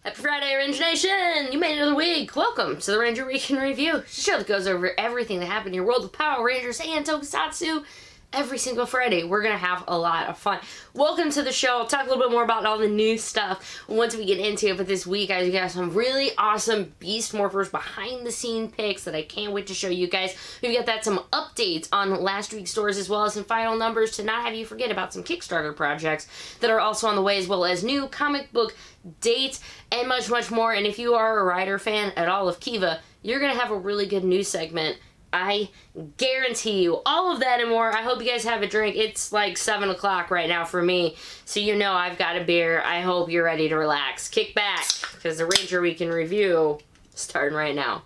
Happy Friday, Ranger Nation! You made it another week! Welcome to the Ranger Week in Review, the show that goes over everything that happened in your world of Power Rangers and Tokusatsu. Every single Friday, we're gonna have a lot of fun. Welcome to the show. I'll talk a little bit more about all the new stuff once we get into it, but this week, guys, we got some really awesome Beast Morphers behind-the-scene pics that I can't wait to show you guys. We've got some updates on last week's stores, as well as some final numbers to not have you forget about some Kickstarter projects that are also on the way, as well as new comic book dates, and much, much more. And if you are a Rider fan at all of Kiva, you're gonna have a really good news segment. I guarantee you all of that and more. I hope you guys have a drink. It's like 7 o'clock right now for me, so you know I've got a beer. I hope you're ready to relax. Kick back, because the Ranger Week in Review is starting right now.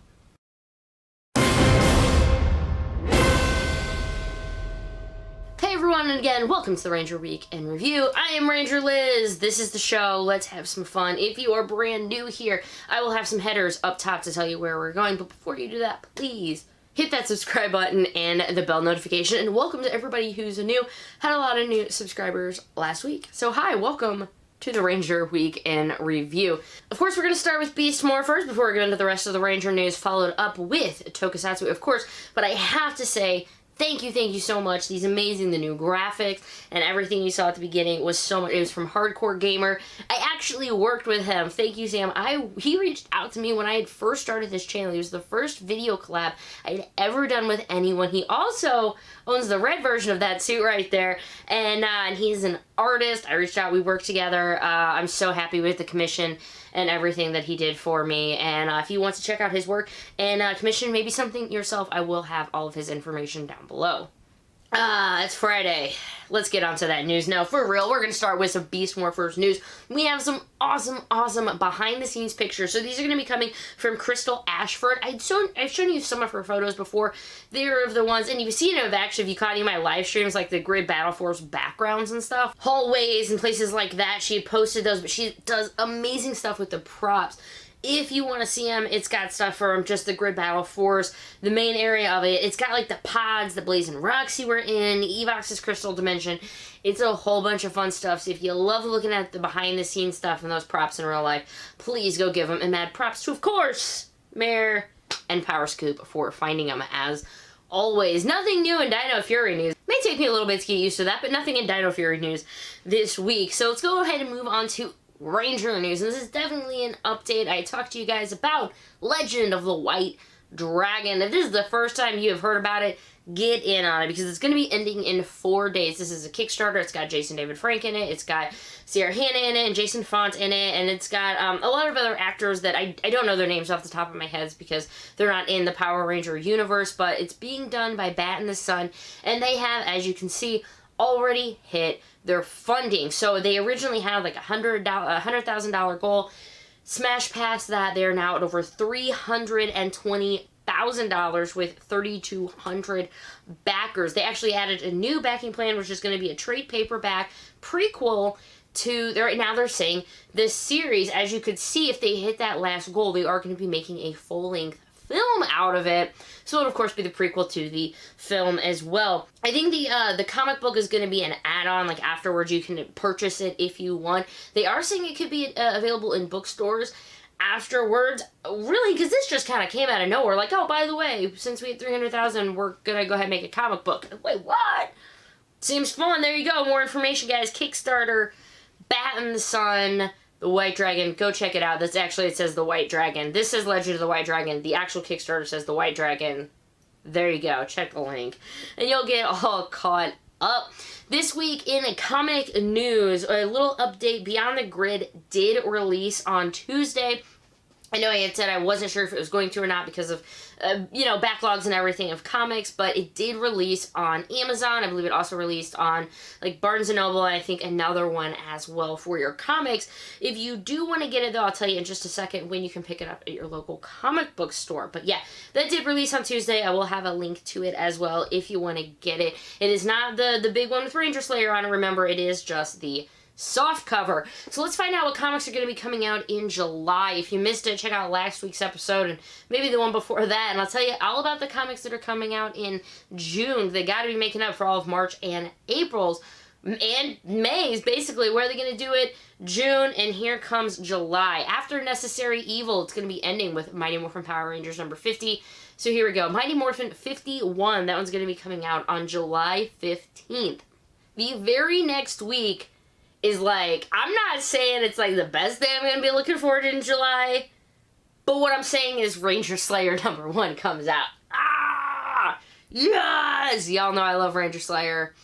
Hey everyone, and again, welcome to the Ranger Week in Review. I am Ranger Liz. This is the show. Let's have some fun. If you are brand new here, I will have some headers up top to tell you where we're going, but before you do that, please hit that subscribe button and the bell notification, and welcome to everybody who's new. Had a lot of new subscribers last week. So hi, welcome to the Ranger Week in Review. Of course, we're going to start with Beast Morphers before we get into the rest of the Ranger news, followed up with Tokusatsu, of course, but I have to say, thank you so much. These amazing, the new graphics and everything you saw at the beginning was so much. It was from Hardcore Gamer. I actually worked with him. Thank you, Sam. He reached out to me when I had first started this channel. He was the first video collab I had ever done with anyone. He also owns the red version of that suit right there, and he's an artist. I reached out. We worked together. I'm so happy with the commission and everything that he did for me, and if you want to check out his work and commission maybe something yourself, I will have all of his information down below. It's Friday. Let's get on to that news. Now, for real, we're going to start with some Beast Morphers news. We have some awesome behind-the-scenes pictures. So these are going to be coming from Crystal Ashford. I've shown you some of her photos before. They're the ones, and you've seen it actually if you caught any of my live streams, like the Grid Battle Force backgrounds and stuff. Hallways and places like that. She had posted those, but she does amazing stuff with the props. If you want to see them, it's got stuff from just the Grid Battle Force, the main area of it. It's got like the pods, the Blazing Roxy we're in, Evox's Crystal Dimension. It's a whole bunch of fun stuff. So if you love looking at the behind-the-scenes stuff and those props in real life, please go give them. And mad props to, of course, Mare and Power Scoop for finding them as always. Nothing new in Dino Fury news. May take me a little bit to get used to that, but nothing in Dino Fury news this week. So let's go ahead and move on to Ranger news, and this is definitely an update. I talked to you guys about Legend of the White Dragon. If this is the first time you have heard about it, get in on it, because it's going to be ending in 4 days. This is a Kickstarter. It's got Jason David Frank in it, it's got Sierra Hanna in it, and Jason Font in it, and it's got a lot of other actors that I don't know their names off the top of my head because they're not in the Power Ranger universe, but it's being done by Bat in the Sun, and they have, as you can see, already hit their funding. So they originally had like $100,000 goal. Smash past that, they are now at over $320,000 with 3,200 backers. They actually added a new backing plan, which is going to be a trade paperback prequel to, right now they're saying, this series. As you could see, if they hit that last goal, they are going to be making a full-length film out of it, so it'll of course be the prequel to the film as well. I think the comic book is going to be an add-on, like afterwards you can purchase it if you want. They are saying it could be available in bookstores afterwards, really, because this just kind of came out of nowhere, like, oh, by the way, since we had 300,000, we're gonna go ahead and make a comic book. Wait, what? Seems fun. There you go, more information, guys. Kickstarter, Bat in the Sun, the White Dragon. Go check it out. That's actually, it says the White Dragon. This says Legend of the White Dragon. The actual Kickstarter says the White Dragon. There you go. Check the link. And you'll get all caught up. This week in comic news, a little update. Beyond the Grid did release on Tuesday. I know I had said I wasn't sure if it was going to or not because of, backlogs and everything of comics, but it did release on Amazon. I believe it also released on, like, Barnes & Noble, and I think another one as well for your comics. If you do want to get it, though, I'll tell you in just a second when you can pick it up at your local comic book store. But yeah, that did release on Tuesday. I will have a link to it as well if you want to get it. It is not the big one with Ranger Slayer on it. Remember, it is just the soft cover. So let's find out what comics are going to be coming out in July. If you missed it, check out last week's episode and maybe the one before that, and I'll tell you all about the comics that are coming out in June. They got to be making up for all of March and April's and May is basically where they're going to do it. June, and here comes July. After Necessary Evil, it's going to be ending with Mighty Morphin Power Rangers number 50. So here we go. Mighty Morphin 51. That one's going to be coming out on July 15th. The very next week is like, I'm not saying it's like the best thing I'm going to be looking forward to in July, but what I'm saying is Ranger Slayer number 1 comes out. Ah! Yes! Y'all know I love Ranger Slayer.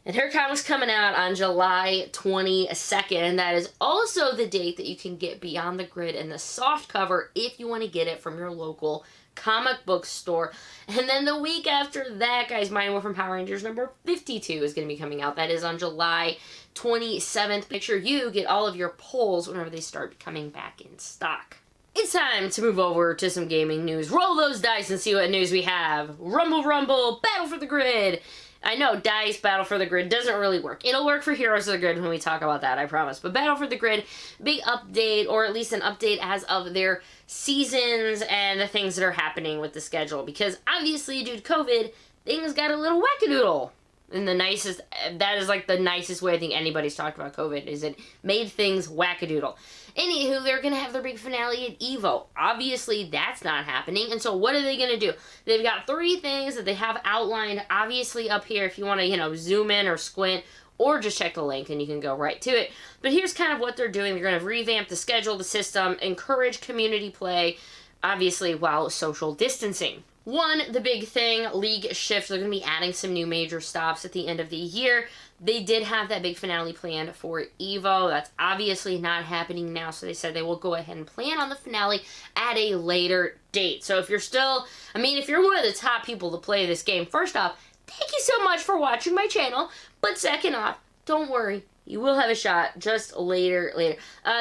And her comic's coming out on July 22nd, and that is also the date that you can get Beyond the Grid in the soft cover if you want to get it from your local comic book store. And then the week after that, guys, Mighty Morphin Power Rangers number 52 is going to be coming out. That is on July 27th. Make sure you get all of your polls whenever they start coming back in stock. It's time to move over to some gaming news. Roll those dice and see what news we have. Rumble, rumble, battle for the grid. I know Dice Battle for the Grid doesn't really work. It'll work for Heroes of the Grid when we talk about that, I promise. But Battle for the Grid, big update, or at least an update as of their seasons and the things that are happening with the schedule. Because obviously, due to COVID, things got a little wackadoodle. And that is like the nicest way I think anybody's talked about COVID, is it made things wackadoodle. Anywho, they're going to have their big finale at EVO. Obviously, that's not happening. And so what are they going to do? They've got 3 things that they have outlined, obviously, up here if you want to, zoom in or squint, or just check the link and you can go right to it. But here's kind of what they're doing. They're going to revamp the schedule, the system, encourage community play, obviously, while social distancing. One, the big thing, league shift. They're going to be adding some new major stops at the end of the year. They did have that big finale planned for EVO. That's obviously not happening now, so they said they will go ahead and plan on the finale at a later date. So if you're still, if you're one of the top people to play this game, first off, thank you so much for watching my channel. But second off, don't worry. You will have a shot just later.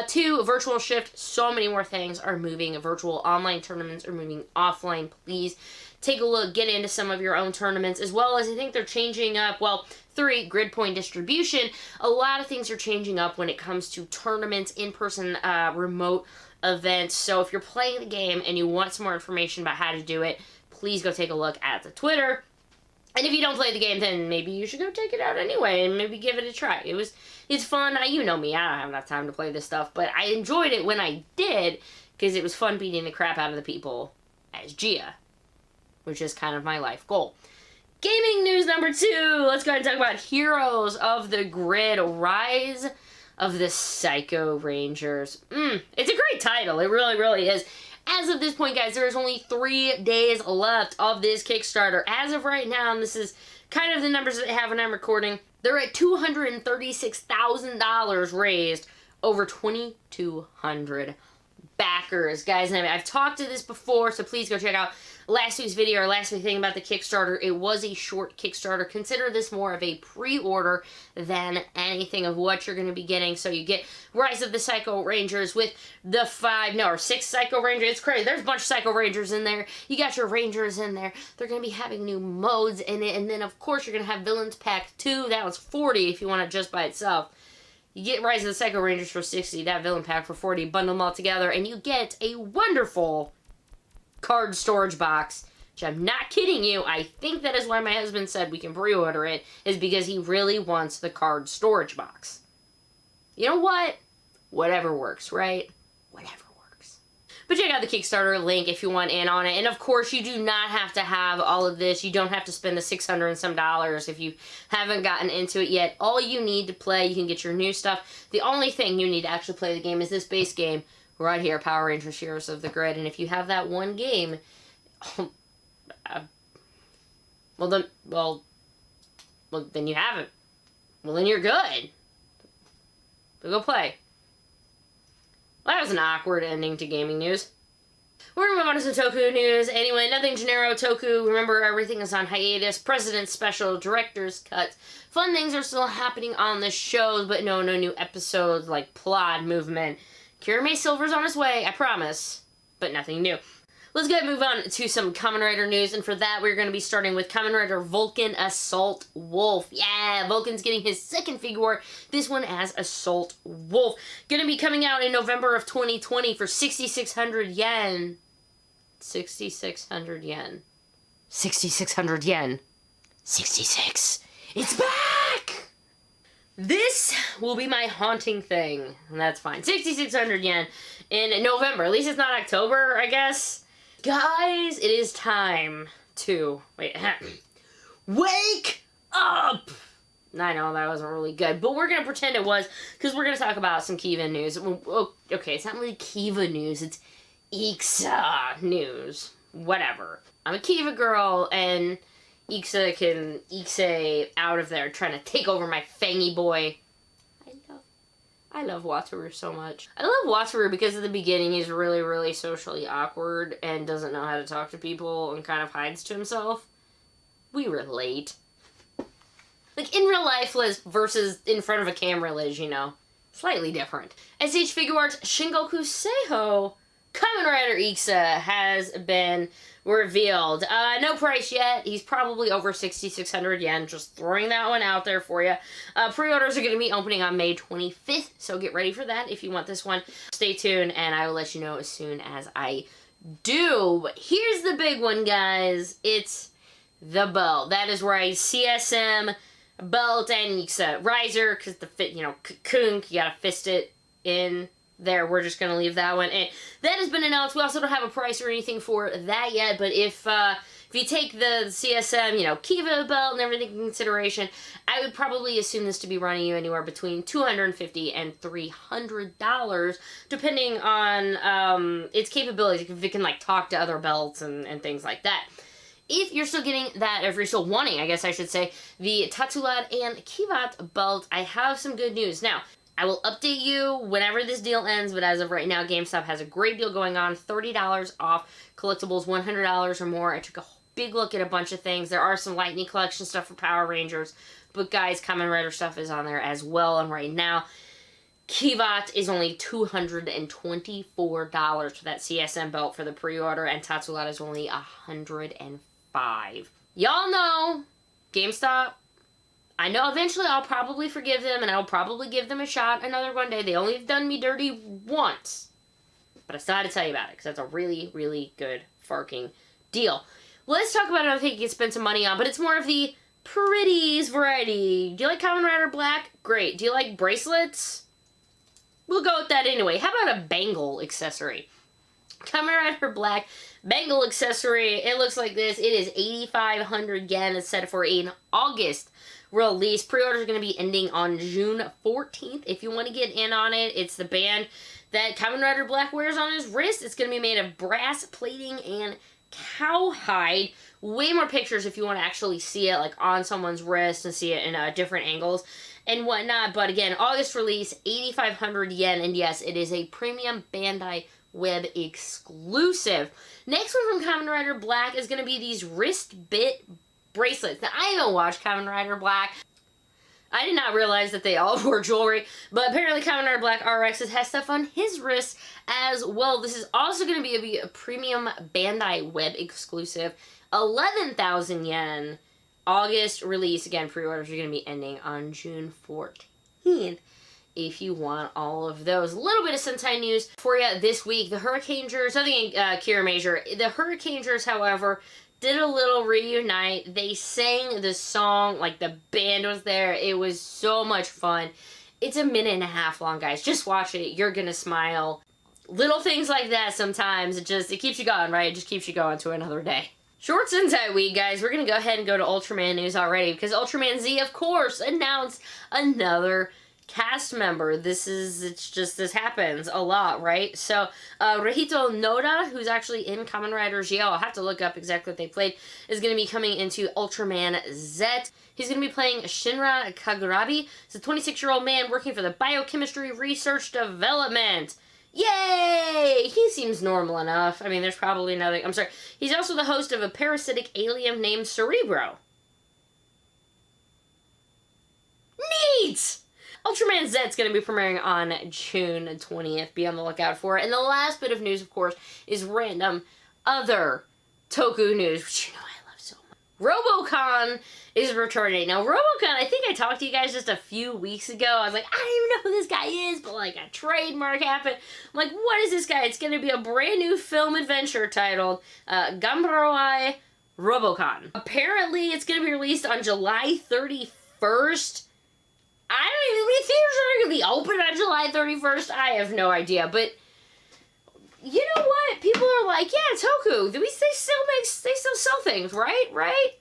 2, virtual shift. So many more things are moving. Virtual online tournaments are moving offline. Please take a look. Get into some of your own tournaments. As well as I think they're changing up. 3, grid point distribution. A lot of things are changing up when it comes to tournaments, in-person, remote events. So if you're playing the game and you want some more information about how to do it, please go take a look at the Twitter. And if you don't play the game, then maybe you should go check it out anyway and maybe give it a try. It's fun. You know me, I don't have enough time to play this stuff, but I enjoyed it when I did because it was fun beating the crap out of the people as Gia, which is kind of my life goal. Gaming news number 2. Let's go ahead and talk about Heroes of the Grid, Rise of the Psycho Rangers. It's a great title. It really, really is. As of this point, guys, there is only 3 days left of this Kickstarter. As of right now, and this is kind of the numbers that I have when I'm recording, they're at $236,000 raised, over 2,200 backers. Guys, I've talked to this before, so please go check out last week's video or last week's thing about the Kickstarter. It was a short Kickstarter. Consider this more of a pre-order than anything of what you're going to be getting. So you get Rise of the Psycho Rangers with the 6 Psycho Rangers. It's crazy. There's a bunch of Psycho Rangers in there. You got your Rangers in there. They're going to be having new modes in it. And then, of course, you're going to have Villains Pack 2. That was $40 if you want it just by itself. You get Rise of the Psycho Rangers for $60, that Villain Pack for $40, bundle them all together, and you get a wonderful card storage box, which I'm not kidding you. I think that is why my husband said we can pre-order it, is because he really wants the card storage box. You know what? Whatever works, right? Whatever works. But check out the Kickstarter link if you want in on it. And of course, you do not have to have all of this. You don't have to spend the $600 and some if you haven't gotten into it yet. All you need to play, you can get your new stuff. The only thing you need to actually play the game is this base game right here, Power Rangers Heroes of the Grid. And if you have that one game, then you have it. Well, then you're good. So go play. Well, that was an awkward ending to gaming news. We're gonna move on to some Toku news. Anyway, nothing Gennaro Toku. Remember, everything is on hiatus. President's special, director's cut. Fun things are still happening on the shows, but no new episodes like plot movement. Kirame Silver's on his way, I promise, but nothing new. Let's go ahead and move on to some Kamen Rider news, and for that we're going to be starting with Kamen Rider Vulcan Assault Wolf. Yeah, Vulcan's getting his second figure, this one as Assault Wolf. Going to be coming out in November of 2020 for 6,600 yen. 6,600 yen. 6,600 yen. 66. It's back! This will be my haunting thing, and that's fine. 6,600 yen in November. At least it's not October, I guess. Guys, it is time to... Wait. Wake up! I know that wasn't really good, but we're going to pretend it was, because we're going to talk about some Kiva news. Okay, it's not really Kiva news, it's Ixa news. Whatever. I'm a Kiva girl, and Ixa can Ixa out of there trying to take over my fangy boy. I love Wataru so much. I love Wataru because at the beginning he's really, really socially awkward and doesn't know how to talk to people and kind of hides to himself. We relate. Like, in real life, Liz, versus in front of a camera, Liz, you know. Slightly different. SH Figure Arts Shingoku Seiho Kamen Rider Ixa has been revealed. No price yet. He's probably over 6,600 yen. Just throwing that one out there for you. Pre-orders are going to be opening on May 25th, so get ready for that if you want this one. Stay tuned, and I will let you know as soon as I do. But here's the big one, guys. It's the belt. That is right. CSM belt and Ixa riser, because the fit, you know, kunk, you gotta fist it in there. We're just gonna leave that one. And that has been announced. We also don't have a price or anything for that yet, but if you take the CSM, you know, Kiva belt and everything in consideration, I would probably assume this to be running you anywhere between $250 and $300, depending on its capabilities, if it can, like, talk to other belts and things like that. If you're still getting that, if you're still wanting, I guess I should say, the Tatsulad and Kiva belt, I have some good news. Now, I will update you whenever this deal ends, but as of right now, GameStop has a great deal going on. $30 off collectibles, $100 or more. I took a big look at a bunch of things. There are some Lightning Collection stuff for Power Rangers, but guys, Kamen Rider stuff is on there as well, and right now, Kiva is only $224 for that CSM belt for the pre-order, and Tatsulad is only $105. Y'all know, GameStop, I know eventually I'll probably forgive them and I'll probably give them a shot another one day. They only have done me dirty once. But I still had to tell you about it because that's a really, really good farking deal. Let's talk about another thing you can spend some money on, but it's more of the pretties variety. Do you like Kamen Rider Black? Great. Do you like bracelets? We'll go with that anyway. How about a bangle accessory? Kamen Rider Black bangle accessory. It looks like this. It is 8,500 yen. It's set for an August release. Pre-orders are going to be ending on June 14th. If you want to get in on it, it's the band that Kamen Rider Black wears on his wrist. It's going to be made of brass plating and cowhide. Way more pictures if you want to actually see it, like on someone's wrist and see it in different angles and whatnot. But again, August release, 8,500 yen. And yes, it is a premium Bandai web exclusive. Next one from Kamen Rider Black is going to be these wrist bit bracelets. Now, I haven't watched Kamen Rider Black. I did not realize that they all wore jewelry, but apparently Kamen Rider Black RX has stuff on his wrists as well. This is also going to be a premium Bandai web exclusive. 11,000 yen. August release. Again, pre-orders are going to be ending on June 14th. If you want all of those. A little bit of Sentai news for you this week. The Hurricanegers, nothing Kira Major. The Hurricanegers, however, did a little reunite. They sang the song, like the band was there. It was so much fun. It's a minute and a half long, guys. Just watch it. You're gonna smile. Little things like that sometimes. It keeps you going, right? It just keeps you going to another day. Short Sentai week, guys. We're gonna go ahead and go to Ultraman news already because Ultraman Z, of course, announced another cast member. This happens a lot, right? So, Rahito Noda, who's actually in Kamen Rider Geo, I'll have to look up exactly what they played, is going to be coming into Ultraman Z. He's going to be playing Shinra Kagurabi. He's a 26-year-old man working for the Biochemistry Research Development. Yay! He seems normal enough. I mean, there's probably nothing. I'm sorry. He's also the host of a parasitic alien named Cerebro. Neat! Ultraman Z is going to be premiering on June 20th. Be on the lookout for it. And the last bit of news, of course, is random other Toku news, which you know I love so much. RoboCon is returning. Now, RoboCon, I think I talked to you guys just a few weeks ago. I was like, I don't even know who this guy is, but like a trademark happened. I'm like, what is this guy? It's going to be a brand new film adventure titled Gambaroi RoboCon. Apparently, it's going to be released on July 31st. I don't even think theaters are going to be open on July 31st. I have no idea, but you know what? People are like, yeah, Toku. They still sell things, right? Right?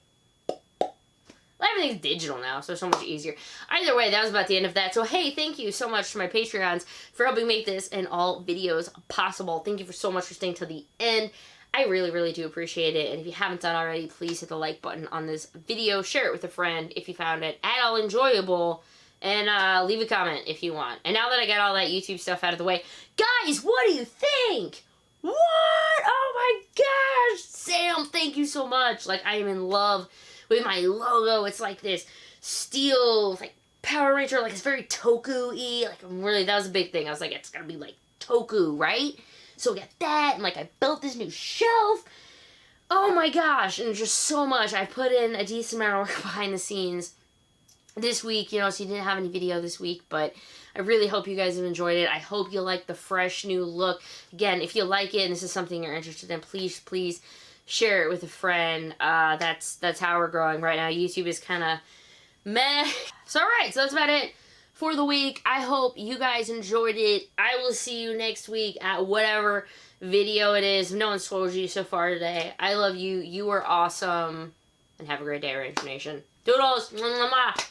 Everything's digital now, so it's so much easier. Either way, that was about the end of that. So, hey, thank you so much to my Patreons for helping make this and all videos possible. Thank you so much for staying till the end. I really, really do appreciate it. And if you haven't done already, please hit the like button on this video. Share it with a friend if you found it at all enjoyable. And leave a comment if you want. And now that I got all that YouTube stuff out of the way, guys, what do you think? What? Oh my gosh! Sam, thank you so much. Like, I am in love with my logo. It's like this steel, like, Power Ranger, like, it's very Toku-y. Like, that was a big thing. I was like, it's gonna be, like, Toku, right? So we got that, and, like, I built this new shelf. Oh my gosh, and just so much. I put in a decent amount of work behind the scenes this week, you know, so you didn't have any video this week, but I really hope you guys have enjoyed it. I hope you like the fresh new look. Again, if you like it and this is something you're interested in, please share it with a friend. That's how we're growing right now. YouTube is kind of meh. So, alright, so that's about it for the week. I hope you guys enjoyed it. I will see you next week at whatever video it is. If no one's told you so far today, I love you. You are awesome. And have a great day, Ranger Nation. Doodles! Mwah, mwah, mwah.